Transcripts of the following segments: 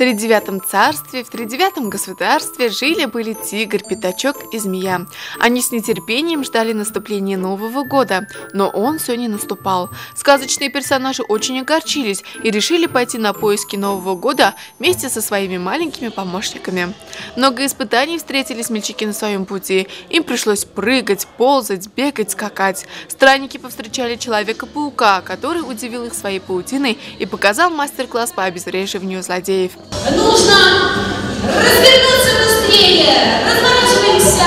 тридевятом царстве, в тридевятом государстве жили-были тигр, пятачок и змея. Они с нетерпением ждали наступления Нового года, но он все не наступал. Сказочные персонажи очень огорчились и решили пойти на поиски Нового года вместе со своими маленькими помощниками. Много испытаний встретили смельчаки на своем пути. Им пришлось прыгать, ползать, бегать, скакать. Странники повстречали Человека-паука, который удивил их своей паутиной и показал мастер-класс по обезвреживанию злодеев. Нужно развернуться быстрее! Разворачиваемся!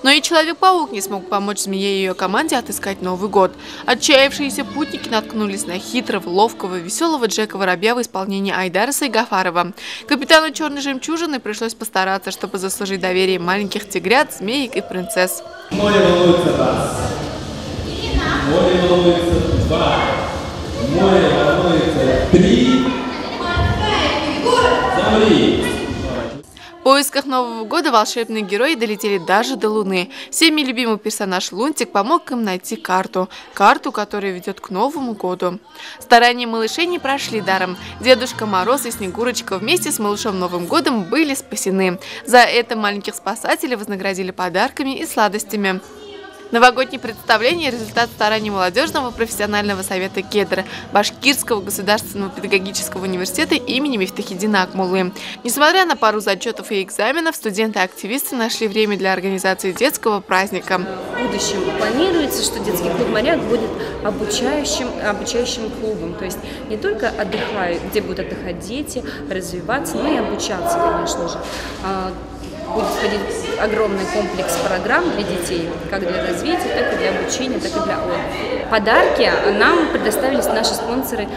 Но и Человек-паук не смог помочь змее и ее команде отыскать Новый год. Отчаявшиеся путники наткнулись на хитрого, ловкого, веселого Джека Воробья в исполнении Айдара Сайгафарова. Капитану Черной Жемчужины пришлось постараться, чтобы заслужить доверие маленьких тигрят, змеек и принцесс. Море волнуется раз. Море волнуется два. Море волнуется три. Замри. В поисках Нового года волшебные герои долетели даже до Луны. Всеми любимый персонаж Лунтик помог им найти карту, которая ведет к Новому году. Старания малышей не прошли даром. Дедушка Мороз и Снегурочка вместе с малышом Новым годом были спасены. За это маленьких спасателей вознаградили подарками и сладостями. Новогоднее представление – результат стараний молодежного профессионального совета Кедр Башкирского государственного педагогического университета имени Мифтахиддина Акмуллы. Несмотря на пару зачетов и экзаменов, студенты-активисты нашли время для организации детского праздника. В будущем планируется, что детский клуб «Моряк» будет обучающим клубом. То есть не только отдыхают, где будут отдыхать дети, развиваться, но и обучаться, конечно же. Будет входить огромный комплекс программ для детей, как для развития, так и для обучения, так и для отдыха. Подарки нам предоставили наши спонсоры,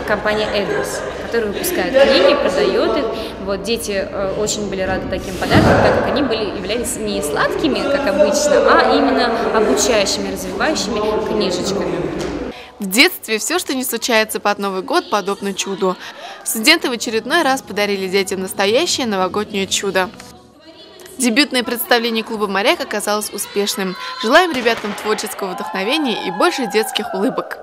компания «Эдрис», которая выпускает книги, продает их. Вот, дети очень были рады таким подаркам, так как они являлись не сладкими, как обычно, а именно обучающими, развивающими книжечками. В детстве все, что не случается под Новый год, подобно чуду. Студенты в очередной раз подарили детям настоящее новогоднее чудо. Дебютное представление клуба «Моряк» оказалось успешным. Желаем ребятам творческого вдохновения и больше детских улыбок.